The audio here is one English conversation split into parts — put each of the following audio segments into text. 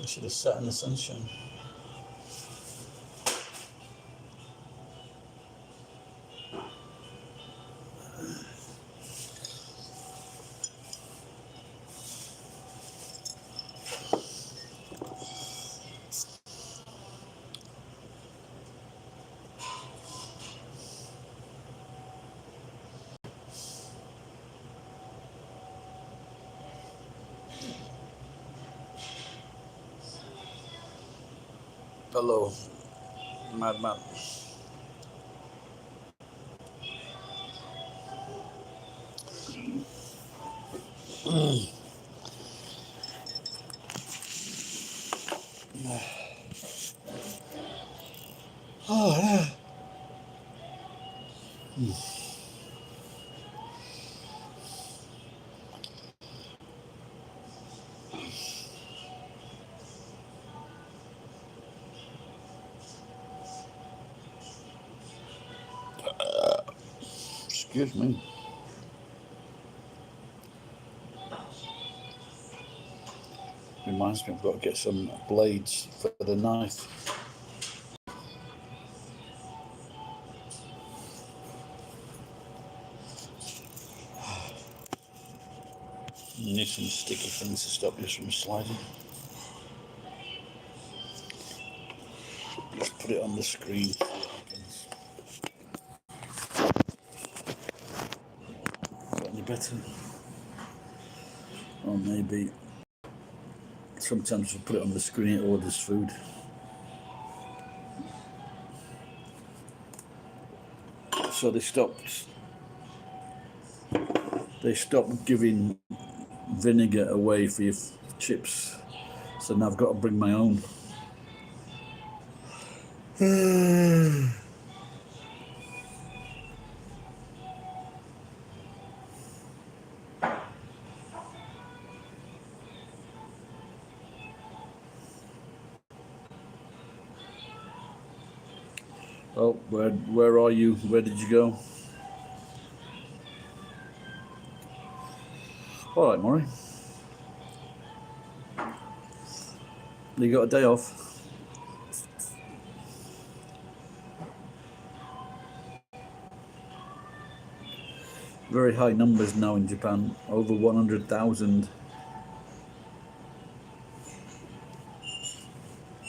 I should have sat in the sunshine. Hello, madman. Oh, yeah. Excuse me. Reminds me I've got to get some blades for the knife. Need some sticky things to stop this from sliding. Just put it on the screen. See what happens. Got any better? Or maybe sometimes we put it on the screen, it orders food. So they stopped giving vinegar away for your chips. So now I've got to bring my own. Oh, where are you? Where did you go? All right, Maury. You got a day off? Very high numbers now in Japan. Over 100,000.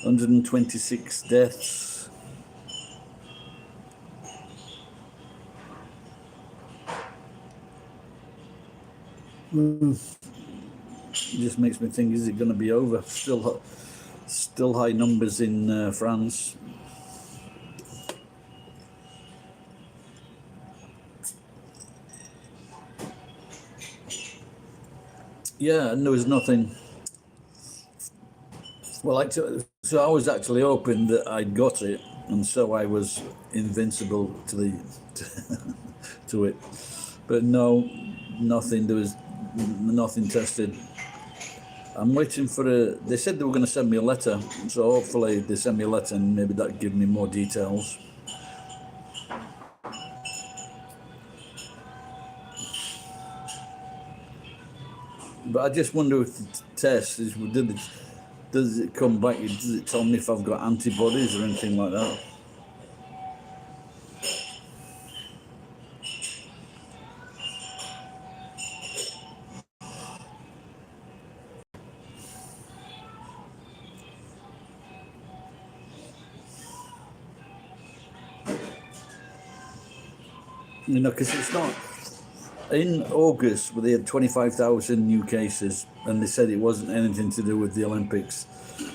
126 deaths. It just makes me think, is it going to be over? Still high numbers in France. Yeah, and there was nothing. Well, so I was actually hoping that I'd got it, and so I was invincible to it. But no, nothing. There was nothing tested. I'm waiting for they said they were going to send me a letter, so hopefully they send me a letter and maybe that'll give me more details. But I just wonder if the test is, does it come back, does it tell me if I've got antibodies or anything like that? You know, because it's not. In August, they had 25,000 new cases, and they said it wasn't anything to do with the Olympics,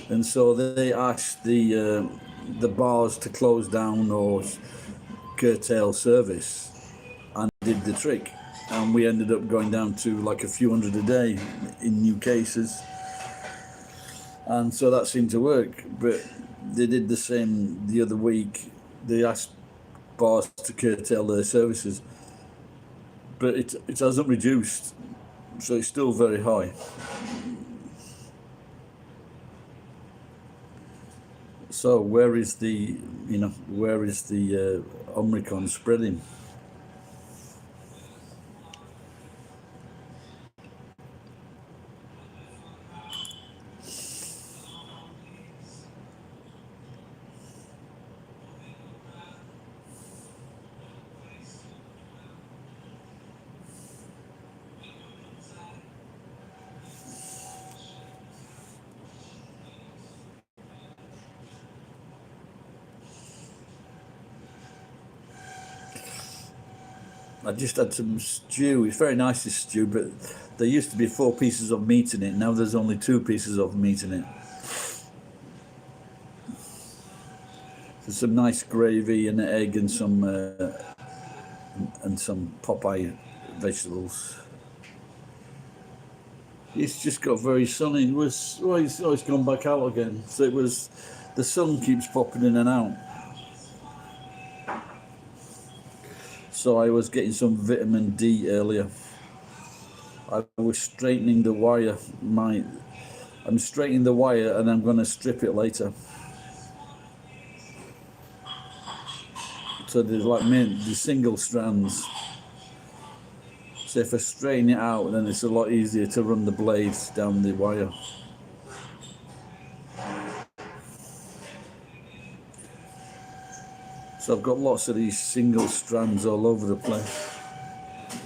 and so they asked the bars to close down or curtail service, and did the trick, and we ended up going down to like a few hundred a day in new cases, and so that seemed to work. But they did the same the other week. They asked bars to curtail their services, but it hasn't reduced, so it's still very high. So where is the Omicron spreading? I just had some stew. It's very nice, this stew, but there used to be 4 pieces of meat in it. Now there's only 2 pieces of meat in it. There's some nice gravy and an egg and some Popeye vegetables. It's just got very sunny. It was, well, it's gone back out again. So it was, the sun keeps popping in and out. So I was getting some vitamin D earlier. I was straightening the wire. I'm straightening the wire and I'm going to strip it later. So there's like the single strands. So if I straighten it out, then it's a lot easier to run the blades down the wire. So I've got lots of these single strands all over the place.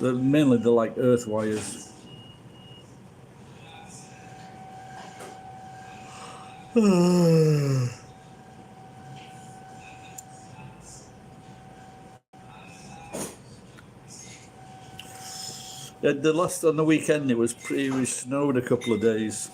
They're like earth wires. On the weekend it snowed a couple of days.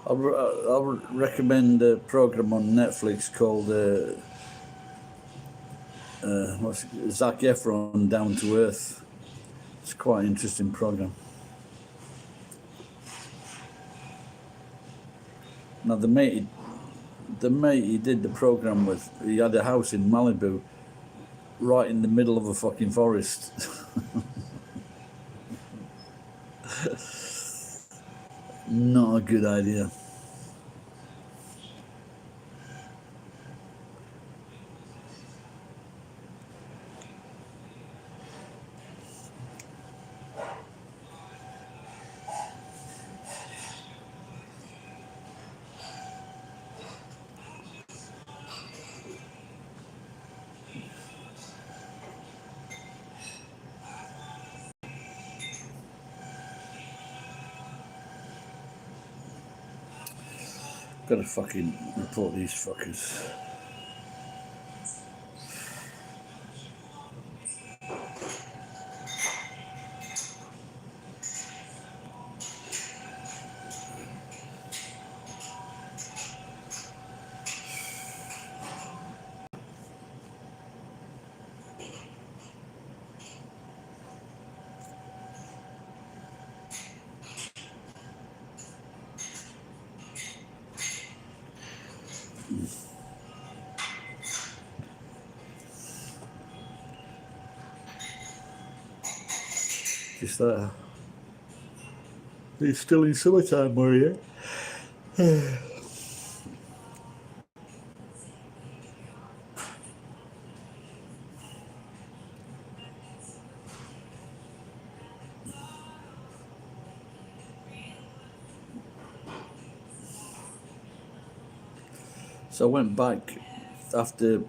I'll recommend a program on Netflix called Zac Efron, Down to Earth. It's quite an interesting program. Now the mate he did the program with, he had a house in Malibu, right in the middle of a fucking forest. Not a good idea. Gotta fucking report these fuckers. Just that. It's still in summertime, were you? So I went back after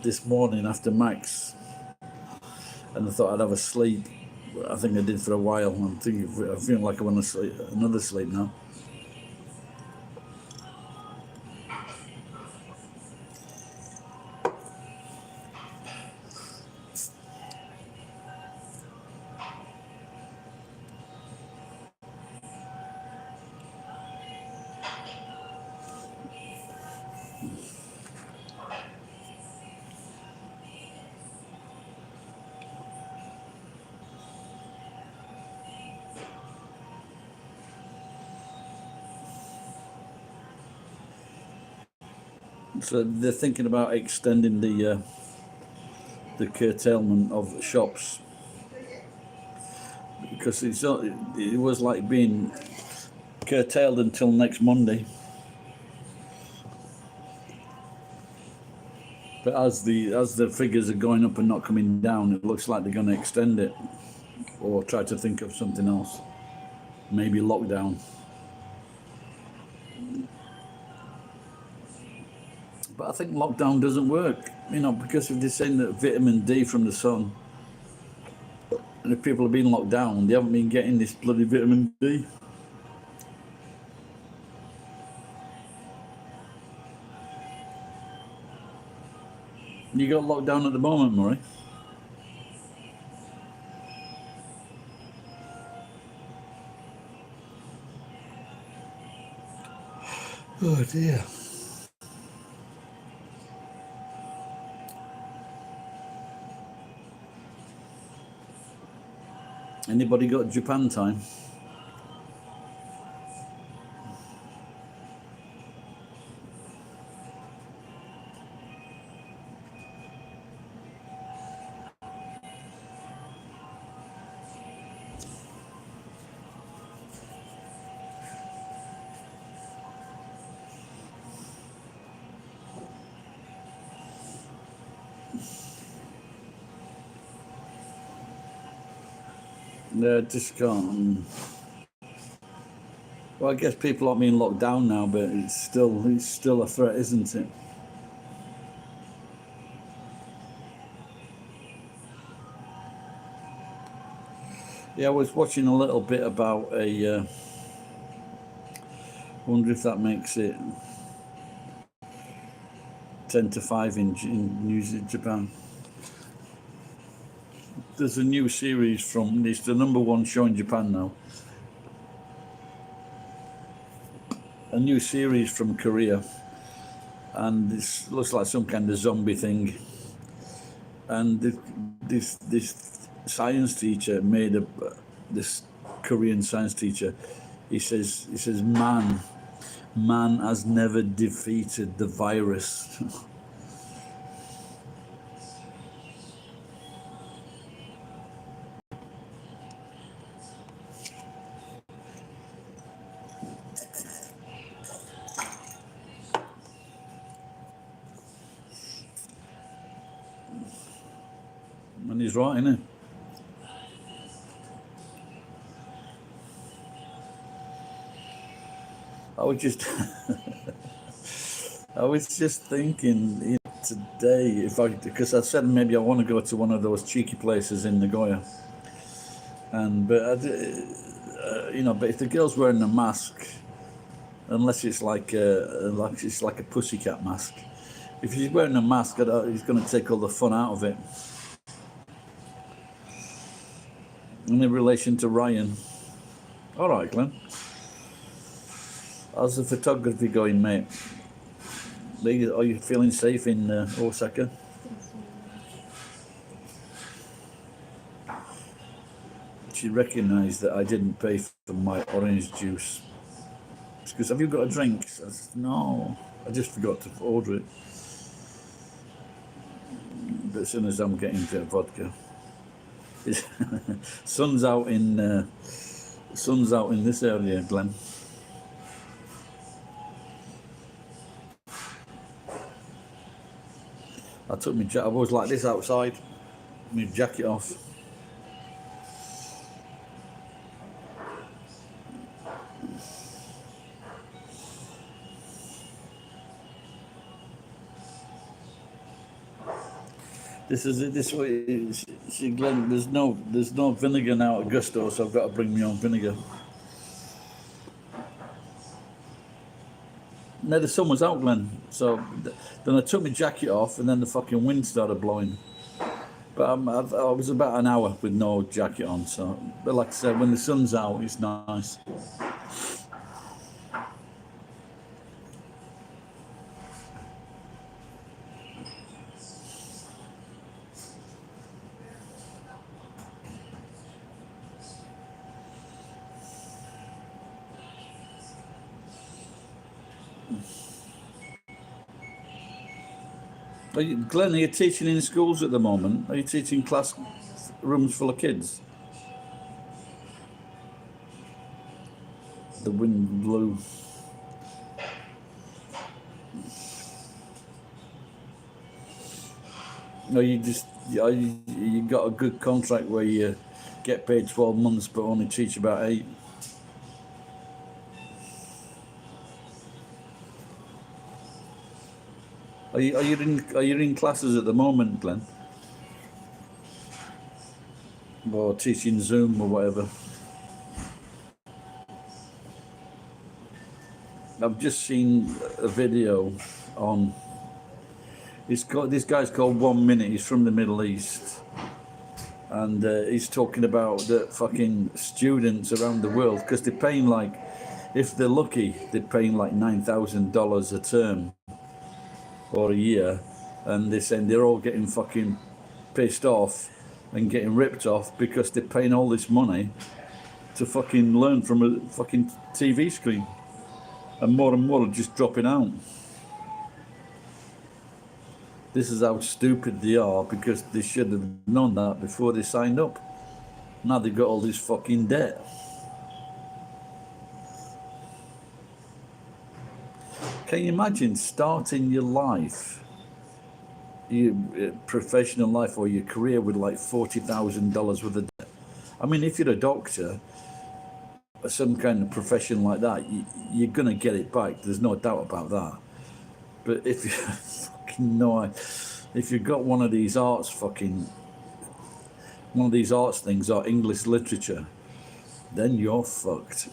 this morning after Max, and I thought I'd have a sleep. I think I did for a while. I'm feeling like I want to sleep, another sleep now. So they're thinking about extending the curtailment of shops, because it was like being curtailed until next Monday. But as the figures are going up and not coming down, it looks like they're going to extend it, or try to think of something else. Maybe lockdown. But I think lockdown doesn't work, because if they're saying that vitamin D from the sun, and if people have been locked down, they haven't been getting this bloody vitamin D. You got locked down at the moment, Murray? Oh dear. Anybody got Japan time? Yeah, just can't. Well, I guess people aren't being locked down now, but it's still a threat, isn't it? Yeah, I was watching a little bit about a. Wonder if that makes it 10 to 5 in Japan. There's a new series it's the #1 show in Japan now. A new series from Korea, and this looks like some kind of zombie thing. And this science teacher this Korean science teacher. He says man has never defeated the virus. And he's right, isn't he? I was just thinking today, because I said maybe I want to go to one of those cheeky places in Nagoya, but if the girl's wearing a mask, unless it's like a pussycat mask, if she's wearing a mask, he's going to take all the fun out of it. And in relation to Ryan, all right, Glenn. How's the photography going, mate? Are you feeling safe in Osaka? She recognised that I didn't pay for my orange juice. She goes, "Have you got a drink?" I said, "No, I just forgot to order it." But as soon as I'm getting to vodka, sun's out in this area, Glenn. I was like this outside, my jacket off. This way. See, Glenn, there's no vinegar now at Gusto, so I've got to bring my own vinegar. No, the sun was out, Glenn. So then I took my jacket off, and then the fucking wind started blowing. But I was about an hour with no jacket on. So, but like I said, when the sun's out, it's nice. Glenn, are you teaching in schools at the moment? Are you teaching class rooms full of kids? The wind blew. No, you got a good contract where you get paid 12 months but only teach about 8. Are you in classes at the moment, Glenn? Or teaching Zoom or whatever? I've just seen a video on. This guy's called 1 Minute. He's from the Middle East, and he's talking about the fucking students around the world, because they're paying like, if they're lucky, they're paying like $9,000 a term or a year, and they're saying they're all getting fucking pissed off and getting ripped off because they're paying all this money to fucking learn from a fucking TV screen, and more are just dropping out. This is how stupid they are, because they should have known that before they signed up. Now they've got all this fucking debt. Can you imagine starting your life, your professional life or your career, with like $40,000 worth of debt? I mean, if you're a doctor or some kind of profession like that, you're going to get it back. There's no doubt about that. But if you fucking know, if you've got one of these arts things or English literature, then you're fucked.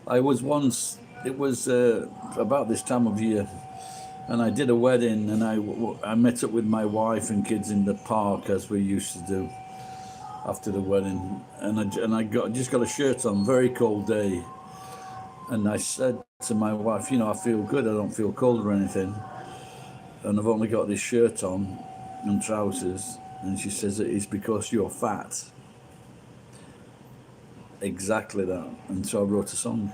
I was once, it was about this time of year, and I did a wedding, and I met up with my wife and kids in the park, as we used to do after the wedding, and I just got a shirt on, very cold day, and I said to my wife, I feel good, I don't feel cold or anything, and I've only got this shirt on and trousers, and she says, it's because you're fat. Exactly that. And so I wrote a song.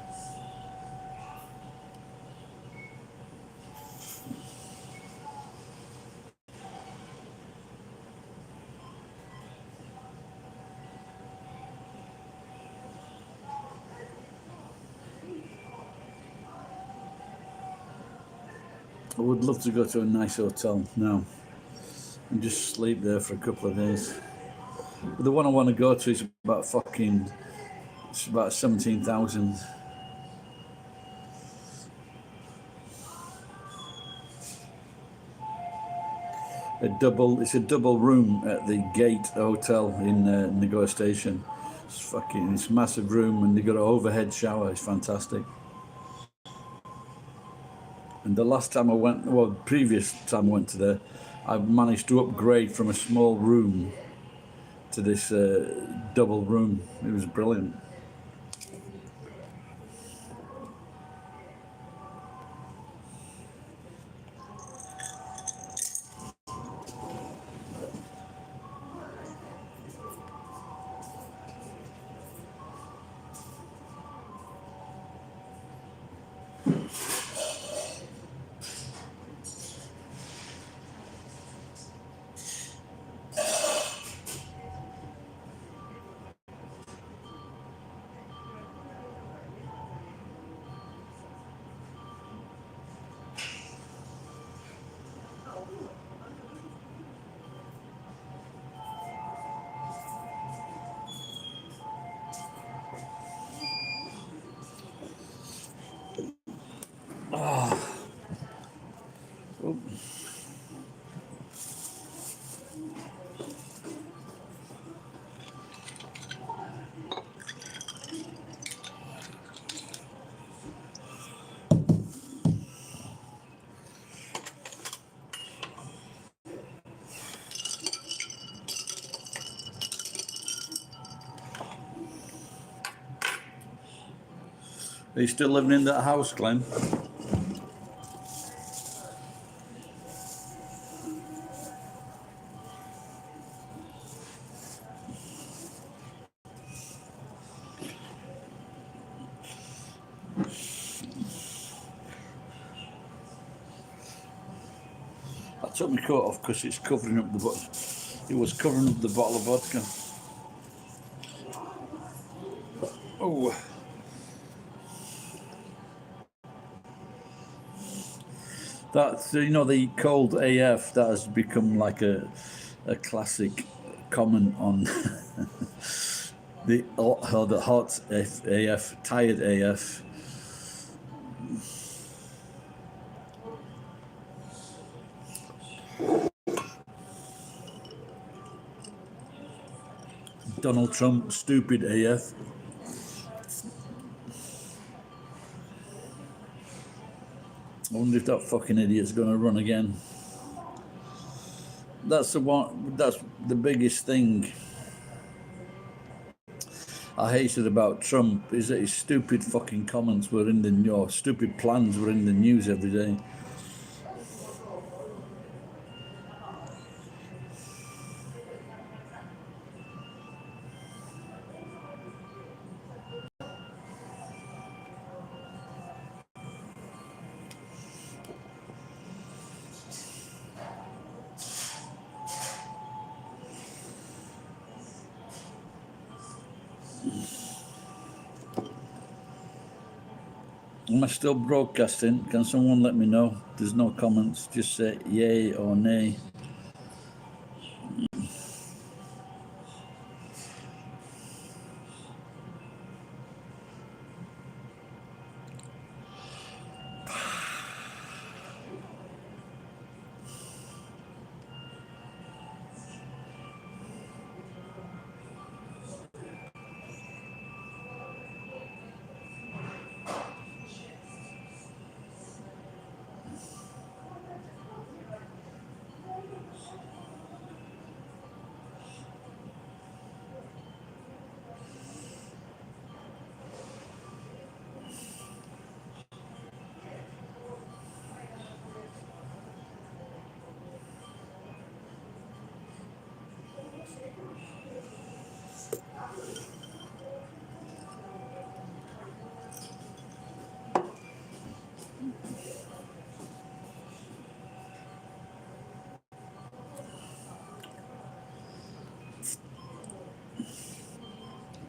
I would love to go to a nice hotel now and just sleep there for a couple of days. But the one I want to go to is about 17,000. It's a double room at the Gate Hotel in Nagoya Station. It's a massive room, and they got an overhead shower. It's fantastic. And the last time I went, previous time I went to there, I managed to upgrade from a small room to this double room. It was brilliant. Are you still living in that house, Glenn? took my coat off because it's covering up the bottle. It was covering up the bottle of vodka. Oh, that's the cold AF. That has become like a classic comment on the hot AF, tired AF. Donald Trump, stupid AF. I wonder if that fucking idiot's going to run again. That's the one. That's the biggest thing I hated about Trump, is that his stupid fucking comments were in the stupid plans were in the news every day. Am I still broadcasting? Can someone let me know? There's no comments. Just say yay or nay.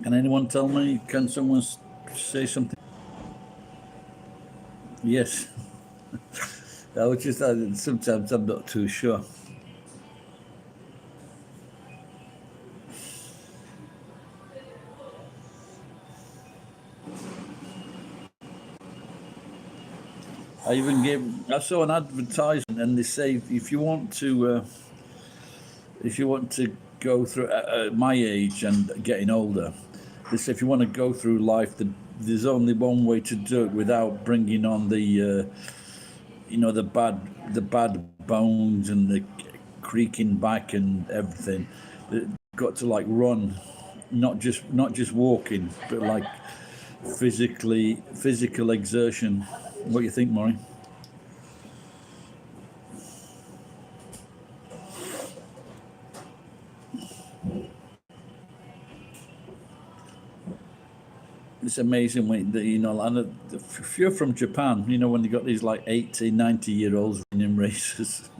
Can anyone tell me? Can someone say something? Yes. I was just sometimes I'm not too sure. I saw an advertisement, and they say if you want to go through at my age and getting older, they say if you want to go through life, there's only one way to do it without bringing on the the bad bones and the creaking back and everything. You've got to like run, not just walking, but like physical exertion. What do you think, Maury? It's amazing when and if you're from Japan, when they got these like 80, 90-year-olds running races.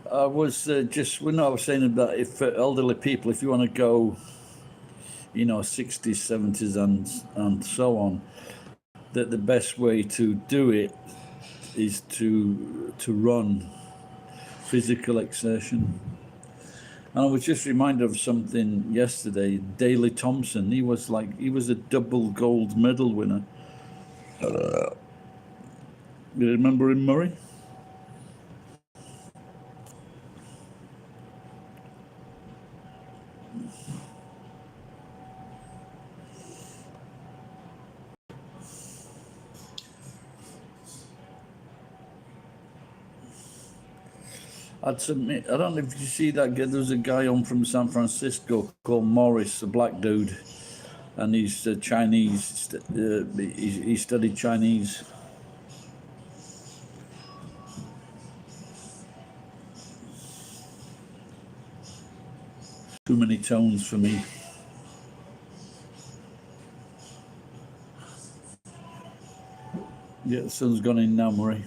I was just when I was saying about if elderly people, if you want to go, 60s, 70s, and so on, that the best way to do it is to run, physical exertion. And I was just reminded of something yesterday. Daley Thompson, he was a double gold medal winner. You remember him, Murray? I'd submit. I don't know if you see that. There was a guy on from San Francisco called Morris, a black dude. and he's Chinese. He studied Chinese. Too many tones for me. Yeah, the sun's gone in now, Murray.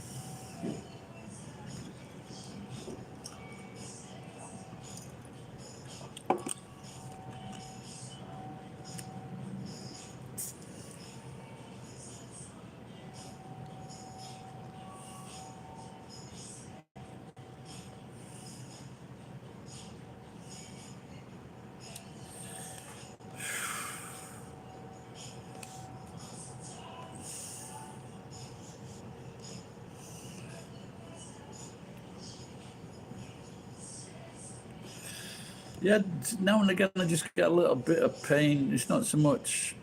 Yeah, now and again I just get a little bit of pain. It's not so much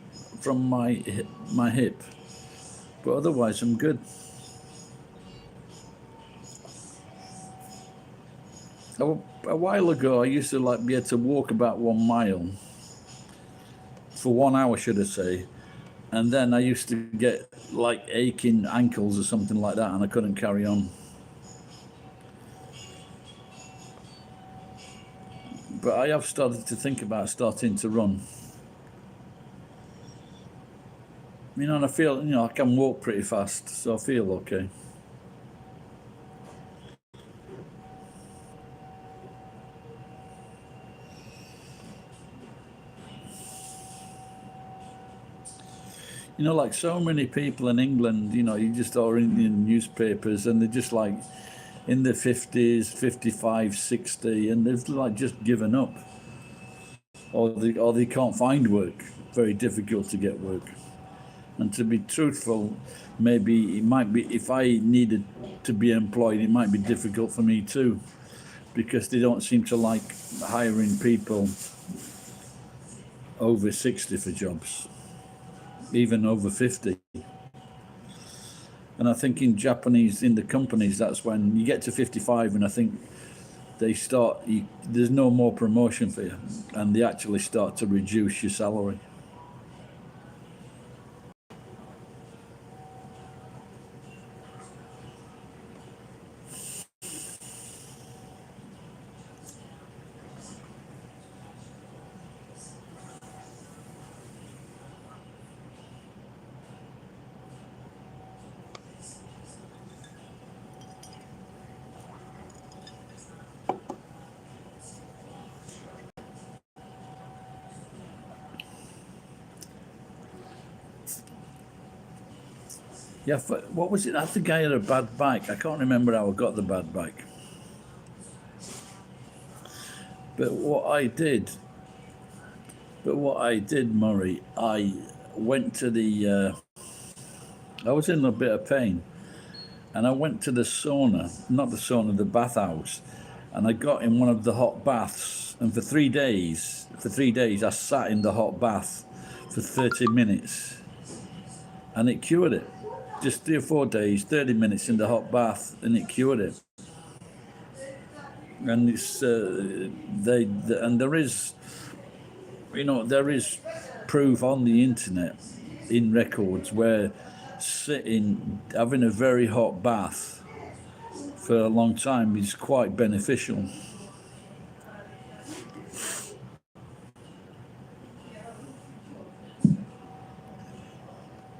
from my hip, but otherwise I'm good. A while ago, I used to be able to walk about 1 mile for 1 hour, should I say, and then I used to get like aching ankles or something like that, and I couldn't carry on. But I have started to think about starting to run. And I feel, I can walk pretty fast, so I feel okay. Like so many people in England, you just are in the newspapers and they're just like in their 50s, 55, 60, and they've like just given up. Or they can't find work. Very difficult to get work. And to be truthful, maybe it might be, if I needed to be employed, it might be difficult for me too, because they don't seem to like hiring people over 60 for jobs, even over 50. And I think in the companies, that's when you get to 55, and I think they start, there's no more promotion for you, and they actually start to reduce your salary. Yeah, what was it? I think I had a bad bike. I can't remember how I got the bad bike. But what I did, Murray, I went to I was in a bit of pain, and I went to the sauna, not the sauna, the bathhouse, and I got in one of the hot baths, and for 3 days, I sat in the hot bath for 30 minutes, and it cured it. Just 3 or 4 days, 30 minutes in the hot bath, and it cured it. And it's and there is, there is proof on the internet, in records, where having a very hot bath for a long time is quite beneficial.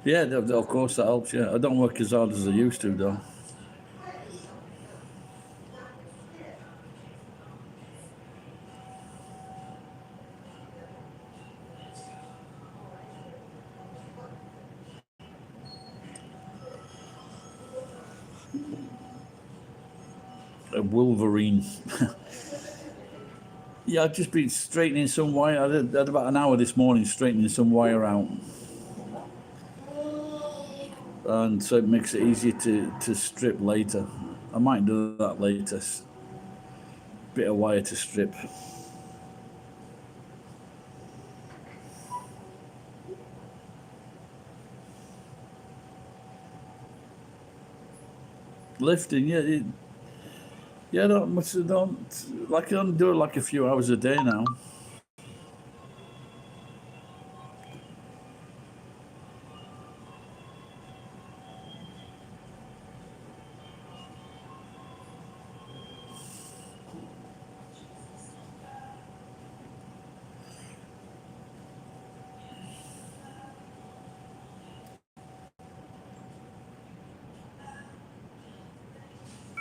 Yeah, of course that helps. Yeah, I don't work as hard as I used to, though. A Wolverine. Yeah, I've just been straightening some wire. I had about an hour this morning straightening some wire out. And so it makes it easier to strip later. I might do that later. Bit of wire to strip. Lifting, yeah, I don't do it like a few hours a day now.